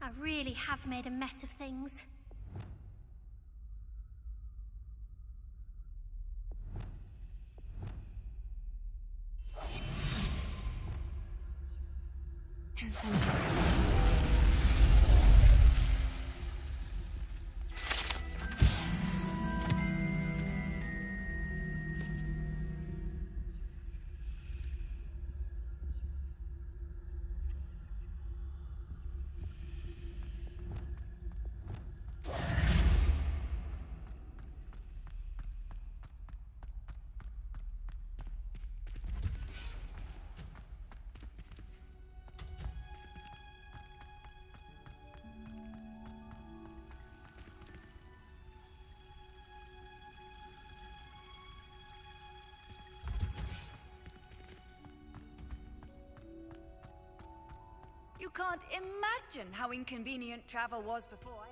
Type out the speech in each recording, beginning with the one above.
I really have made a mess of things. You can't imagine how inconvenient travel was before I...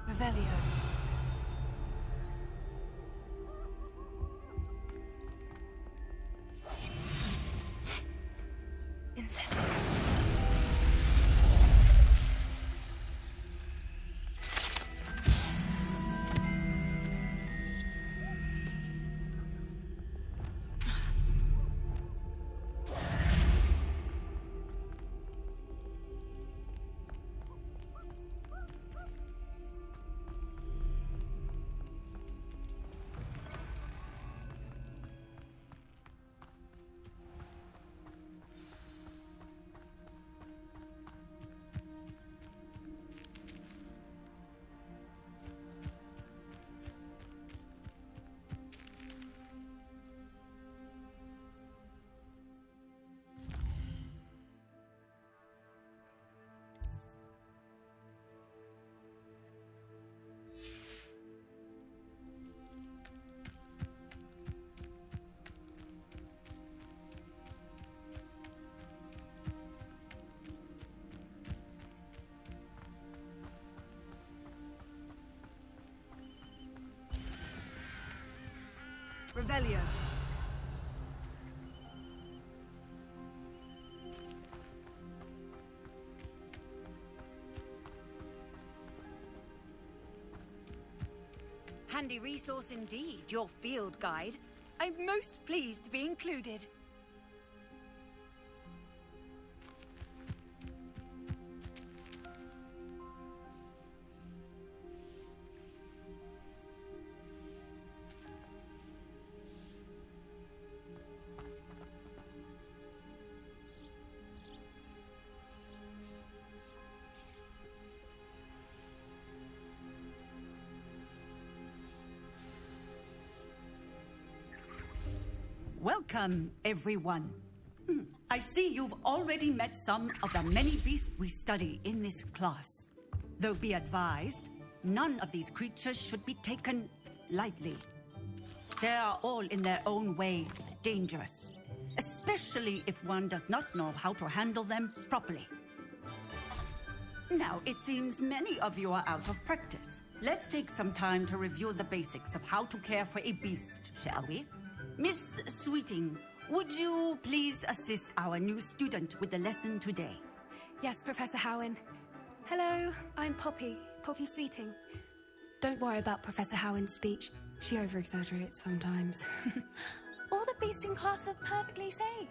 Revelio. Incendio. Revelio. Handy resource indeed, your field guide. I'm most pleased to be included. Welcome, everyone. I see you've already met some of the many beasts we study in this class. Though be advised, none of these creatures should be taken lightly. They are all in their own way dangerous, especially if one does not know how to handle them properly. Now, it seems many of you are out of practice. Let's take some time to review the basics of how to care for a beast, shall we? Miss Sweeting, would you please assist our new student with the lesson today? Yes, Professor Howen. Hello, I'm Poppy Sweeting. Don't worry about Professor Howen's speech. She over-exaggerates sometimes. All the beasts in class are perfectly safe.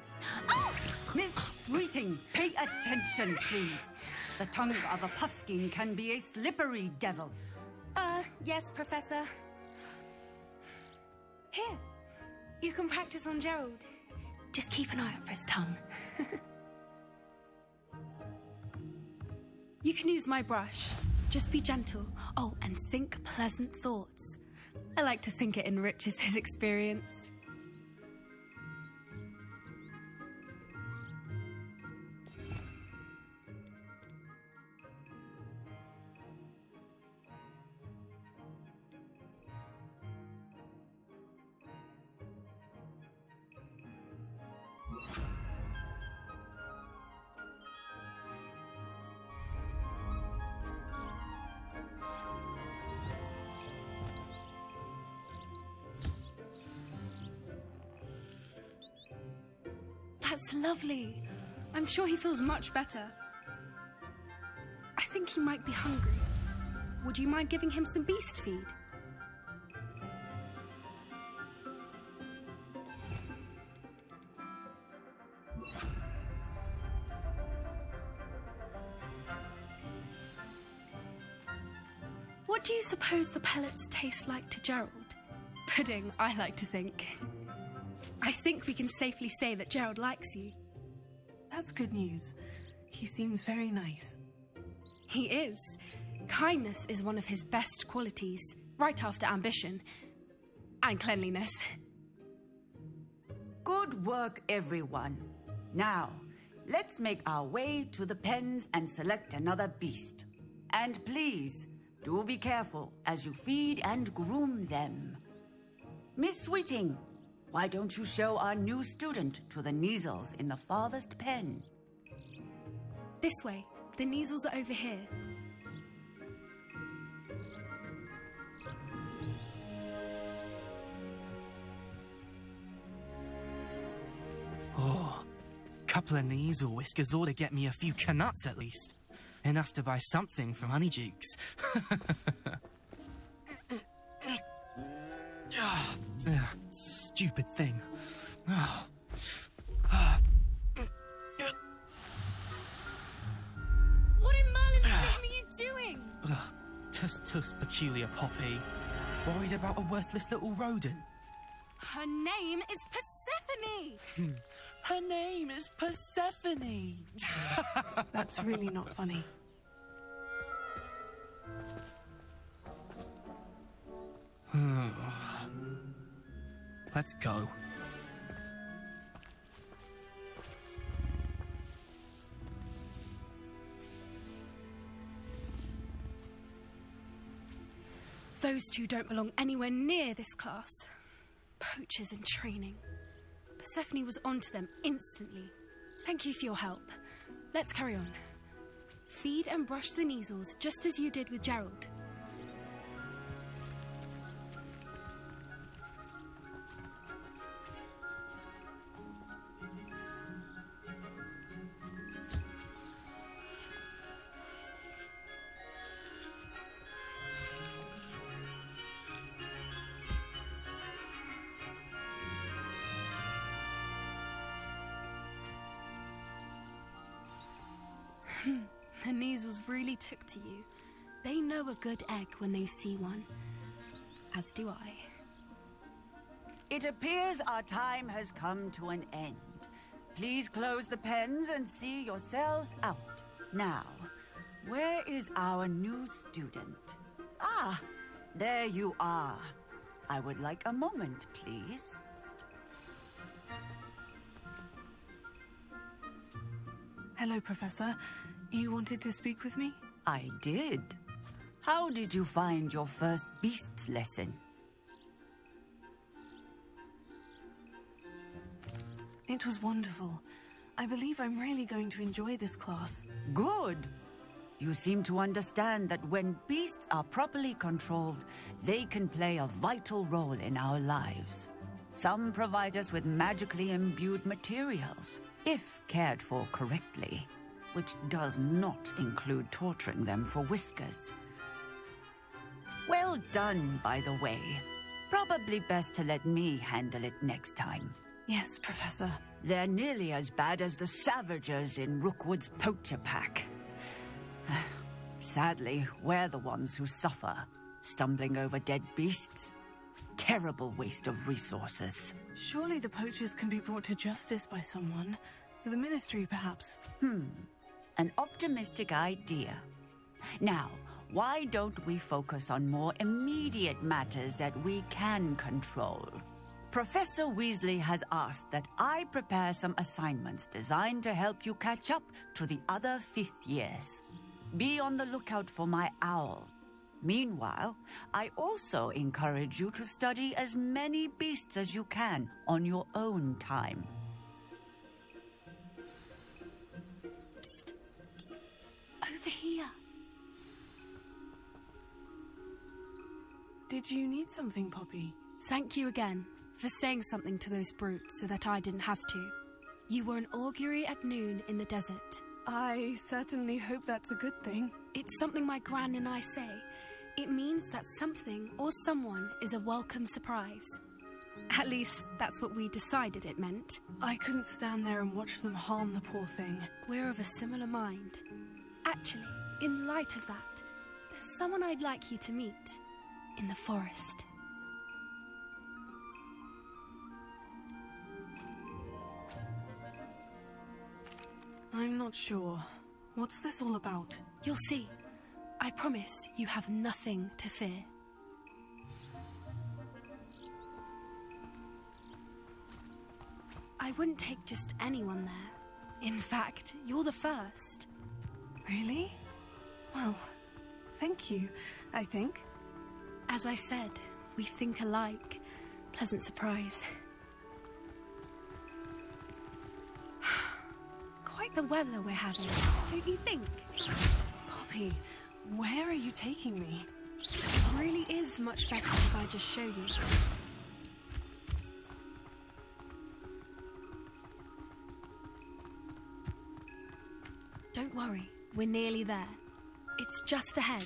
Oh! Miss Sweeting, pay attention, please. The tongue of a puffskein can be a slippery devil. Yes, Professor. Here, you can practice on Gerald. Just keep an eye out for his tongue. You can use my brush. Just be gentle. Oh, and think pleasant thoughts. I like to think it enriches his experience. That's lovely. I'm sure he feels much better. I think he might be hungry. Would you mind giving him some beast feed? What do you suppose the pellets taste like to Gerald? Pudding, I like to think. I think we can safely say that Gerald likes you. That's good news. He seems very nice. He is. Kindness is one of his best qualities, right after ambition. And cleanliness. Good work, everyone. Now, let's make our way to the pens and select another beast. And please, do be careful as you feed and groom them. Miss Sweeting, why don't you show our new student to the Kneazles in the farthest pen? This way. The Kneazles are over here. Oh, couple of Kneazle whiskers ought to get me a few canuts at least. Enough to buy something from Honeydukes. Stupid thing. What in Merlin's name are you doing? Tuss, peculiar Poppy. Worried about a worthless little rodent. Her name is Persephone! Her name is Persephone. That's really not funny. Let's go. Those two don't belong anywhere near this class. Poachers in training. Persephone was onto them instantly. Thank you for your help. Let's carry on. Feed and brush the Kneazles just as you did with Gerald. The Kneazles really took to you. They know a good egg when they see one. As do I. It appears our time has come to an end. Please close the pens and see yourselves out. Now, where is our new student? Ah, there you are. I would like a moment, please. Hello, Professor. You wanted to speak with me? I did. How did you find your first beasts lesson? It was wonderful. I believe I'm really going to enjoy this class. Good. You seem to understand that when beasts are properly controlled, they can play a vital role in our lives. Some provide us with magically imbued materials, if cared for correctly, which does not include torturing them for whiskers. Well done, by the way. Probably best to let me handle it next time. Yes, Professor. They're nearly as bad as the Savagers in Rookwood's poacher pack. Sadly, we're the ones who suffer, stumbling over dead beasts. Terrible waste of resources. Surely the poachers can be brought to justice by someone. The Ministry, perhaps. An optimistic idea. Now, why don't we focus on more immediate matters that we can control? Professor Weasley has asked that I prepare some assignments designed to help you catch up to the other 5th years. Be on the lookout for my owl. Meanwhile, I also encourage you to study as many beasts as you can on your own time. Psst, psst. Over here. Did you need something, Poppy? Thank you again for saying something to those brutes so that I didn't have to. You were an augury at noon in the desert. I certainly hope that's a good thing. It's something my gran and I say. It means that something or someone is a welcome surprise. At least, that's what we decided it meant. I couldn't stand there and watch them harm the poor thing. We're of a similar mind. Actually, in light of that, there's someone I'd like you to meet in the forest. I'm not sure. What's this all about? You'll see. I promise you have nothing to fear. I wouldn't take just anyone there. In fact, you're the first. Really? Well, thank you, I think. As I said, we think alike. Pleasant surprise. Quite the weather we're having, don't you think? Poppy, where are you taking me? It really is much better if I just show you. Don't worry, we're nearly there. It's just ahead.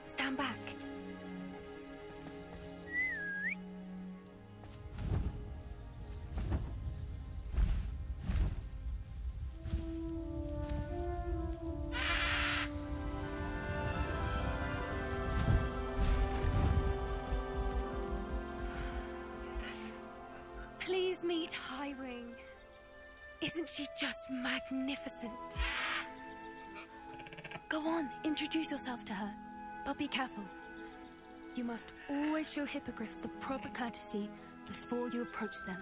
Stand back. Please meet Highwing. Isn't she just magnificent? Go on, introduce yourself to her. But be careful. You must always show hippogriffs the proper courtesy before you approach them.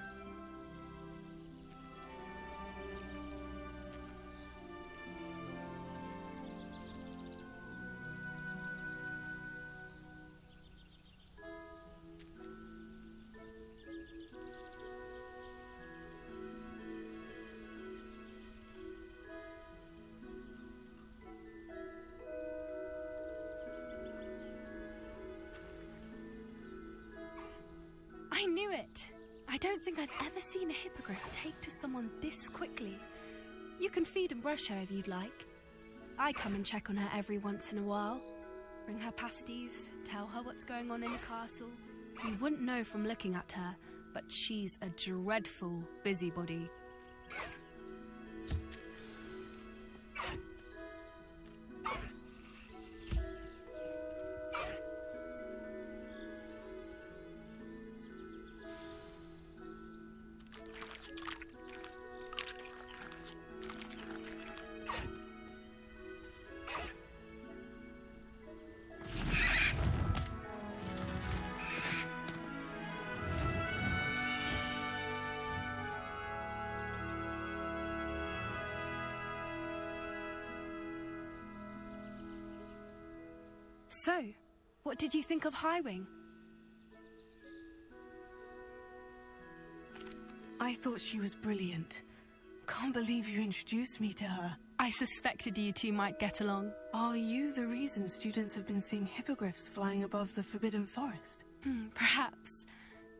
I knew it! I don't think I've ever seen a hippogriff take to someone this quickly. You can feed and brush her if you'd like. I come and check on her every once in a while. Bring her pasties, tell her what's going on in the castle. You wouldn't know from looking at her, but she's a dreadful busybody. So, what did you think of Highwing? I thought she was brilliant. Can't believe you introduced me to her. I suspected you two might get along. Are you the reason students have been seeing hippogriffs flying above the Forbidden Forest? Perhaps.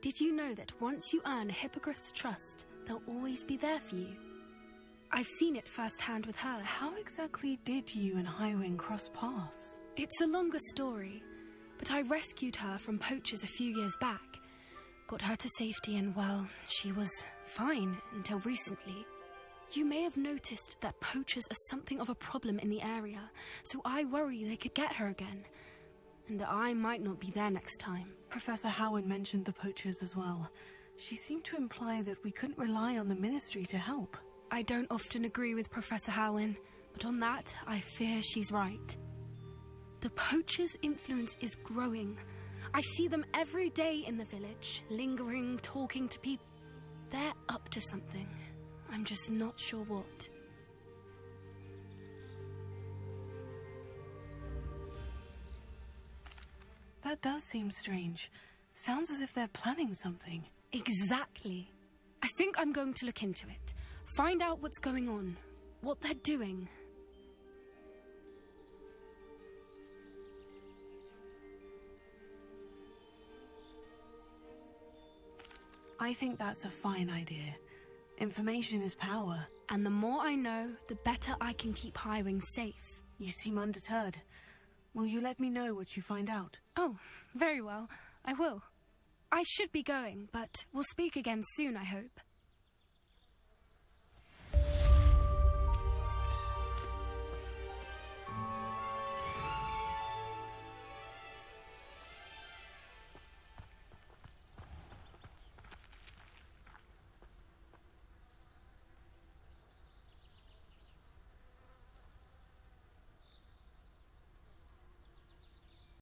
Did you know that once you earn a hippogriff's trust, they'll always be there for you? I've seen it firsthand with her. How exactly did you and Highwing cross paths? It's a longer story, but I rescued her from poachers a few years back. got her to safety and, well, she was fine until recently. You may have noticed that poachers are something of a problem in the area, so I worry they could get her again. And I might not be there next time. Professor Howard mentioned the poachers as well. She seemed to imply that we couldn't rely on the Ministry to help. I don't often agree with Professor Howin, but on that, I fear she's right. The poachers' influence is growing. I see them every day in the village, lingering, talking to people. They're up to something. I'm just not sure what. That does seem strange. Sounds as if they're planning something. Exactly. I think I'm going to look into it. Find out what's going on, what they're doing. I think that's a fine idea. Information is power. And the more I know, the better I can keep Highwing safe. You seem undeterred. Will you let me know what you find out? Oh, very well. I will. I should be going, but we'll speak again soon, I hope.